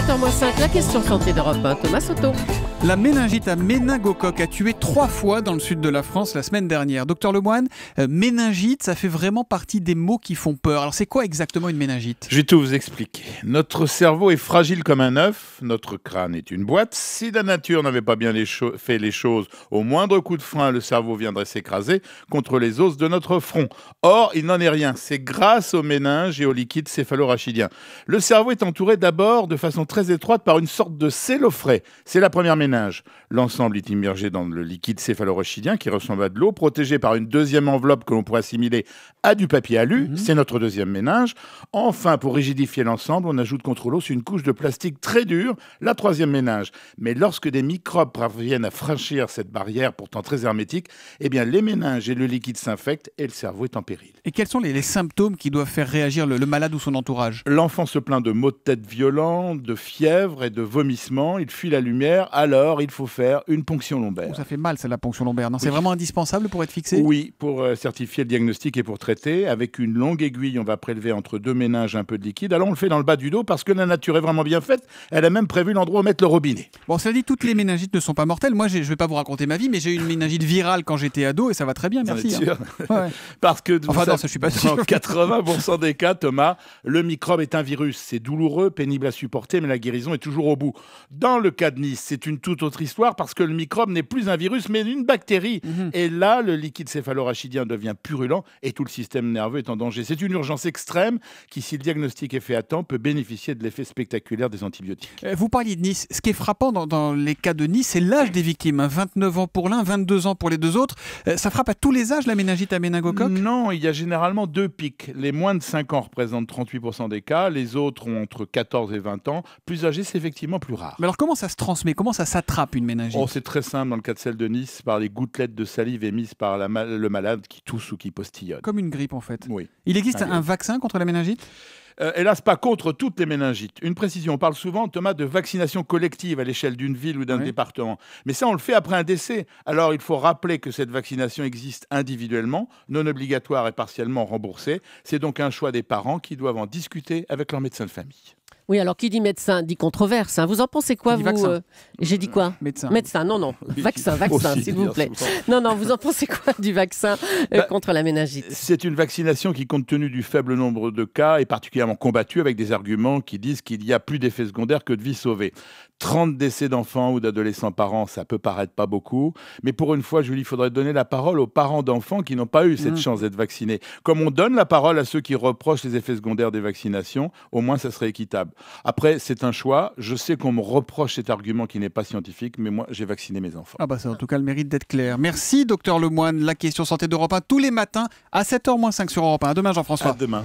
7h-5, la question santé d'Europe 1, Thomas Soto. La méningite à méningocoque a tué 3 fois dans le sud de la France la semaine dernière. Docteur Lemoine, méningite, ça fait vraiment partie des mots qui font peur. Alors c'est quoi exactement une méningite? Je vais tout vous expliquer. Notre cerveau est fragile comme un œuf, notre crâne est une boîte. Si la nature n'avait pas bien fait les choses, au moindre coup de frein, le cerveau viendrait s'écraser contre les os de notre front. Or, il n'en est rien. C'est grâce aux méninges et au liquide céphalorachidien. Le cerveau est entouré d'abord de façon très étroite par une sorte de cellofray. C'est la première méninge. L'ensemble est immergé dans le liquide céphalorachidien qui ressemble à de l'eau, protégé par une deuxième enveloppe que l'on pourrait assimiler à du papier alu. C'est notre deuxième méninge. Enfin, pour rigidifier l'ensemble, on ajoute contre l'os une couche de plastique très dure, la troisième méninge. Mais lorsque des microbes parviennent à franchir cette barrière pourtant très hermétique, eh bien les méninges et le liquide s'infectent et le cerveau est en péril. Et quels sont les symptômes qui doivent faire réagir le malade ou son entourage? L'enfant se plaint de maux de tête violents, de fièvre et de vomissements. Il fuit la lumière. Alors, il faut faire une ponction lombaire. Ça fait mal, c'est la ponction lombaire. Non, c'est vraiment indispensable pour être fixé? Oui, pour certifier le diagnostic et pour traiter. Avec une longue aiguille, on va prélever entre deux méninges un peu de liquide. Alors, on le fait dans le bas du dos parce que la nature est vraiment bien faite. Elle a même prévu l'endroit où mettre le robinet. Bon, ça dit, toutes les méningites ne sont pas mortelles. Moi, je ne vais pas vous raconter ma vie, mais j'ai eu une méningite virale quand j'étais ado et ça va très bien, merci. Sûr. Ouais. Parce que enfin, non, ça, je suis pas sûr. Dans 80% des cas, Thomas, le microbe est un virus. C'est douloureux, pénible à supporter, mais la guérison est toujours au bout. Dans le cas de Nice, c'est une toute autre histoire parce que le microbe n'est plus un virus, mais une bactérie. Et là, le liquide céphalorachidien devient purulent et tout le système nerveux est en danger. C'est une urgence extrême qui, si le diagnostic est fait à temps, peut bénéficier de l'effet spectaculaire des antibiotiques. Vous parliez de Nice. Ce qui est frappant dans les cas de Nice, c'est l'âge des victimes. 29 ans pour l'un, 22 ans pour les deux autres. Ça frappe à tous les âges, la méningite à méningocoque? Non, il y a généralement deux pics. Les moins de 5 ans représentent 38% des cas. Les autres ont entre 14 et 20 ans. Plus âgés, c'est effectivement plus rare. Mais alors, comment ça se transmet? Comment ça s'attrape, une méningite? C'est très simple dans le cas de celle de Nice, par les gouttelettes de salive émises par le malade qui tousse ou qui postillonne. Comme une grippe, en fait. Oui. Il existe un vaccin contre la méningite? Hélas, pas contre toutes les méningites. Une précision, on parle souvent, Thomas, de vaccination collective à l'échelle d'une ville ou d'un département. Mais ça, on le fait après un décès. Alors, il faut rappeler que cette vaccination existe individuellement, non obligatoire et partiellement remboursée. C'est donc un choix des parents qui doivent en discuter avec leur médecin de famille. Oui, alors qui dit médecin dit controverse. Vous en pensez quoi, vous vaccin. J'ai dit quoi? Médecin, non. Vaccin, Aussi, s'il vous plaît. Non, vous en pensez quoi du vaccin contre la méningite? C'est une vaccination qui, compte tenu du faible nombre de cas, est particulièrement combattue avec des arguments qui disent qu'il y a plus d'effets secondaires que de vies sauvées. 30 décès d'enfants ou d'adolescents par an, ça peut paraître pas beaucoup. Mais pour une fois, Julie, il faudrait donner la parole aux parents d'enfants qui n'ont pas eu cette chance d'être vaccinés. Comme on donne la parole à ceux qui reprochent les effets secondaires des vaccinations, au moins ça serait équitable. Après, c'est un choix. Je sais qu'on me reproche cet argument qui n'est pas scientifique, mais moi, j'ai vacciné mes enfants. Ça a en tout cas le mérite d'être clair. Merci, docteur Lemoine. La question santé d'Europe 1 tous les matins à 7h-5 sur Europe 1. À demain, Jean-François. À demain.